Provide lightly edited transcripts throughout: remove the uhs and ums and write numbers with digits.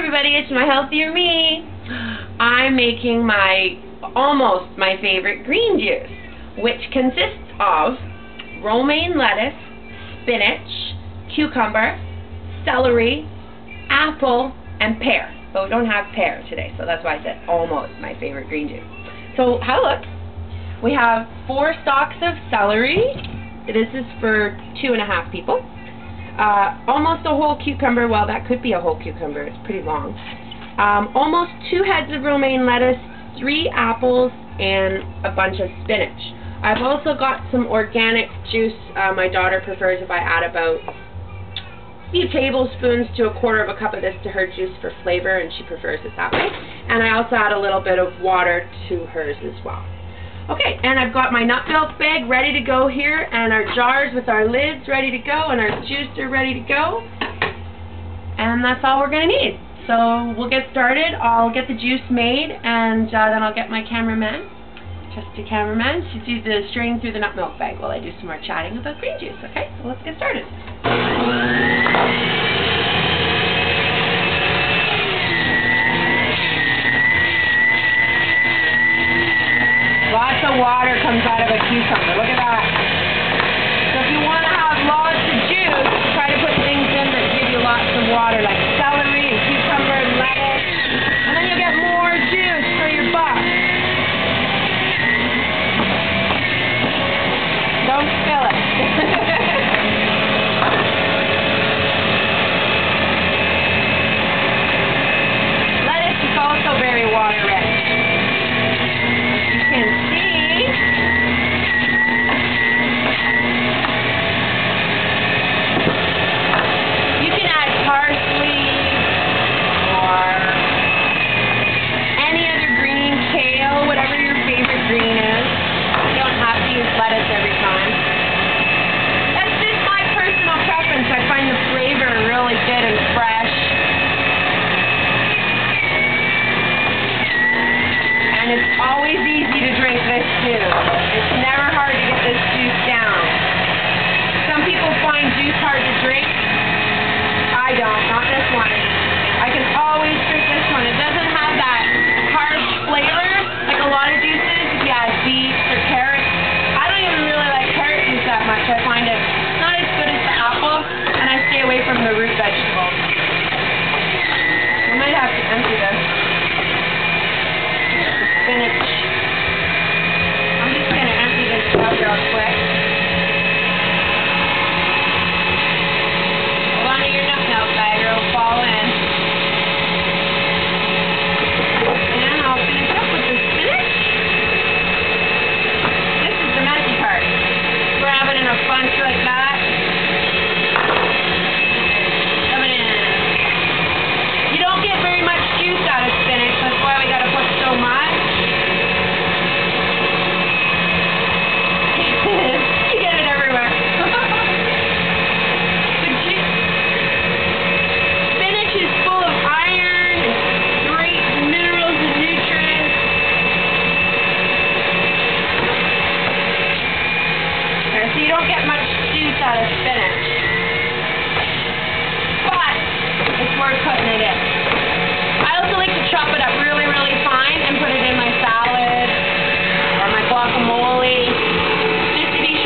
everybody, it's my healthier me. I'm making almost my favorite green juice, which consists of romaine lettuce, spinach, cucumber, celery, apple, and pear. But we don't have pear today, so that's why I said almost my favorite green juice. So have a look. We have 4 stalks of celery. This is for 2.5 people. Almost a whole cucumber. Well, that could be a whole cucumber. It's pretty long. Almost 2 heads of romaine lettuce, 3 apples, and a bunch of spinach. I've also got some organic juice. My daughter prefers if I add about a few tablespoons to 1/4 of a cup of this to her juice for flavor, and she prefers it that way. And I also add a little bit of water to hers as well. Okay, and I've got my nutmilk bag ready to go here, and our jars with our lids ready to go, and our juicer ready to go. And that's all we're going to need. So we'll get started. I'll get the juice made, and then I'll get my cameraman, trusty cameraman, to do the straining through the nutmilk bag while I do some more chatting about green juice. Okay, so let's get started. Lots of water comes out of a cucumber. Look at that. So if you want to have lots of juice, try to put things in that give you lots of water, like celery and cucumber and lettuce, and then you'll get more juice for your buck. Don't spill it. Lettuce is also very water rich. You can see you can add parsley or any other green, kale, whatever your favorite green is. You don't have to use lettuce every time. That's just my personal preference. I find the flavor really good and fresh. And it's always easy to drink this juice. It's never hard to get this juice down. Some people find juice hard to drink. I don't, not this one. I can always drink this one. It doesn't have that harsh flavor like a lot of juices. If you add beets or carrots. I don't even really like carrot juice that much. I find it not as good as the apple, and I stay away from the root vegetables. I might have to empty this. Spinach. I'm just going to empty this out real quick. Hold on to your nutmilk bag or it'll fall in. And I'll finish up with the spinach. This is the messy part. Grab it in a bunch like that. Shove it in. You don't get very much juice out of spinach. That's why we got to put so much. You get it everywhere. Spinach is full of iron and great minerals and nutrients. There, so you don't get much juice out of spinach. But it's worth putting it in. I also like to chop it up really, really fine and put it in my salad or my guacamole.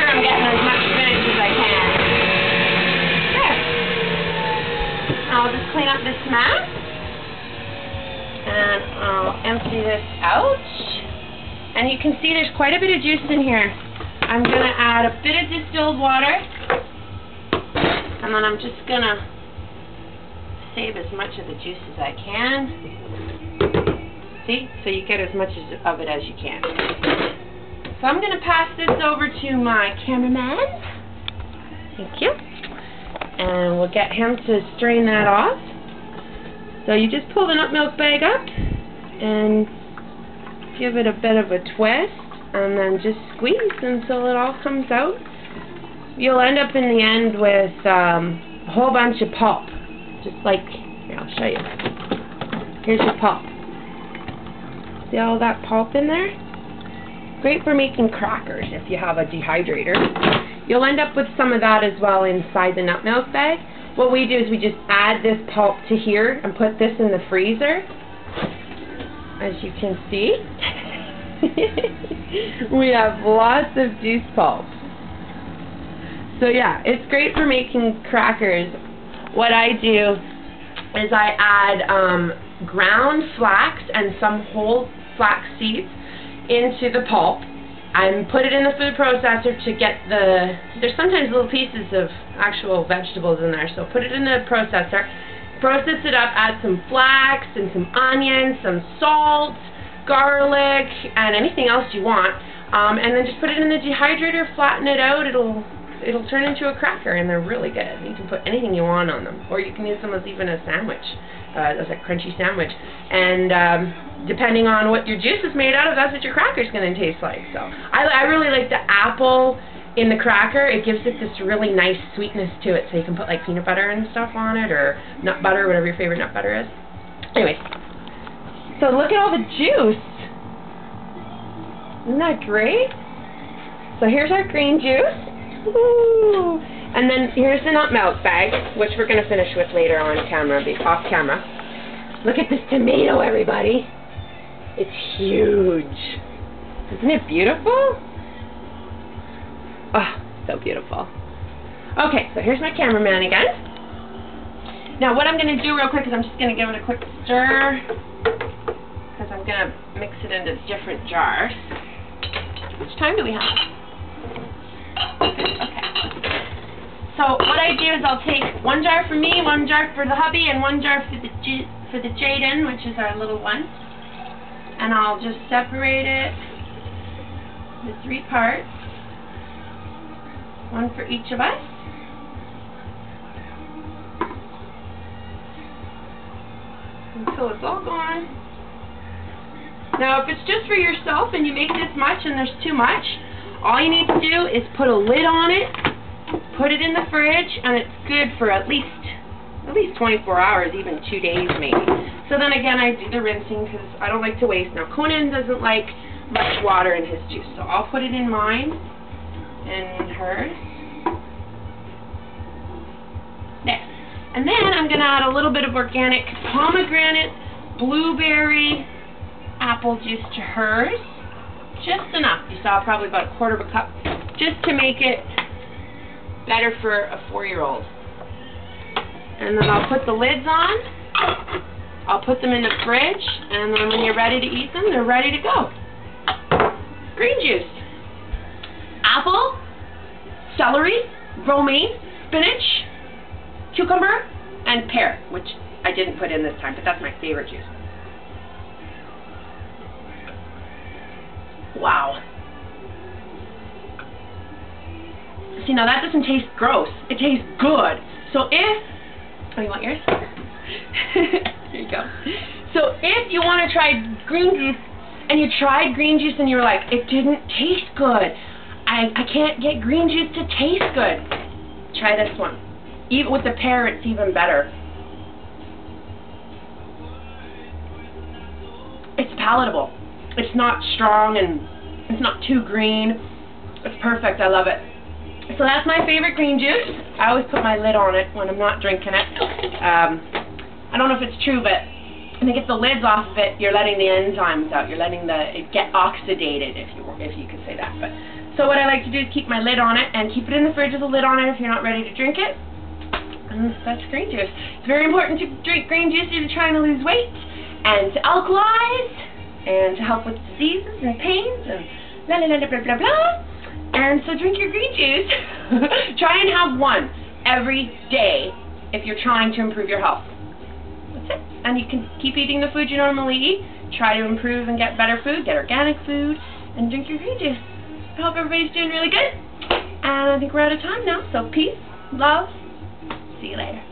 I'm getting as much spinach as I can. There. I'll just clean up this mat. And I'll empty this out. And you can see there's quite a bit of juice in here. I'm going to add a bit of distilled water. And then I'm just going to save as much of the juice as I can. See? So you get as much of it as you can. So I'm going to pass this over to my cameraman. Thank you. And we'll get him to strain that off. So you just pull the nutmilk bag up and give it a bit of a twist and then just squeeze until it all comes out. You'll end up in the end with a whole bunch of pulp. Just like, here, I'll show you. Here's your pulp. See all that pulp in there? Great for making crackers if you have a dehydrator. You'll end up with some of that as well inside the nutmilk bag. what we do is we just add this pulp to here and put this in the freezer. As you can see, we have lots of juice pulp. So yeah, it's great for making crackers. What I do is I add ground flax and some whole flax seeds into the pulp. I put it in the food processor to get there's sometimes little pieces of actual vegetables in there, so put it in the processor, process it up, add some flax and some onions, some salt, garlic, and anything else you want, and then just put it in the dehydrator, flatten it out, it'll turn into a cracker, and they're really good. You can put anything you want on them, or you can use them as even a sandwich, as a crunchy sandwich. And depending on what your juice is made out of, that's what your cracker's going to taste like. So I really like the apple in the cracker. It gives it this really nice sweetness to it, so you can put like peanut butter and stuff on it, or nut butter, whatever your favorite nut butter is. Anyway, so look at all the juice. Isn't that great? So here's our green juice. Woo! And then here's the nutmilk bag, which we're going to finish with later on camera, off camera. Look at this tomato, everybody. It's huge. Isn't it beautiful? Oh, so beautiful. Okay, so here's my cameraman again. Now what I'm going to do real quick is I'm just going to give it a quick stir, because I'm going to mix it into different jars. How much time do we have? Okay. So what I do is I'll take one jar for me, one jar for the hubby, and one jar for the Jaden, which is our little one. And I'll just separate it into 3 parts. One for each of us. Until it's all gone. Now if it's just for yourself and you make this much and there's too much, all you need to do is put a lid on it, put it in the fridge, and it's good for at least 24 hours, even 2 days maybe. So then again, I do the rinsing because I don't like to waste. Now Conan doesn't like much water in his juice, so I'll put it in mine and hers. There. And then I'm going to add a little bit of organic pomegranate, blueberry, apple juice to hers. Just enough. You saw probably about 1/4 of a cup, just to make it better for a 4-year-old. And then I'll put the lids on. I'll put them in the fridge, and then when you're ready to eat them, they're ready to go. Green juice. Apple, celery, romaine, spinach, cucumber, and pear, which I didn't put in this time, but that's my favorite juice. Wow. See, now that doesn't taste gross. It tastes good. So if... Oh, you want yours? Here you go. So if you want to try green juice, and you tried green juice and you were like, it didn't taste good, I can't get green juice to taste good, try this one. Even with the pear, it's even better. It's palatable. It's not strong and it's not too green. It's perfect. I love it. So that's my favorite green juice. I always put my lid on it when I'm not drinking it. I don't know if it's true, but I think if the lid's off of it, you're letting the enzymes out. You're letting it get oxidated, if you could say that. But so what I like to do is keep my lid on it and keep it in the fridge with a lid on it if you're not ready to drink it. And that's green juice. It's very important to drink green juice if you're trying to lose weight and to alkalize and to help with diseases and pains and blah blah blah blah blah blah. And so drink your green juice. Try and have one every day if you're trying to improve your health. That's it. And you can keep eating the food you normally eat. Try to improve and get better food, get organic food, and drink your green juice. I hope everybody's doing really good. And I think we're out of time now. So peace, love. See you later.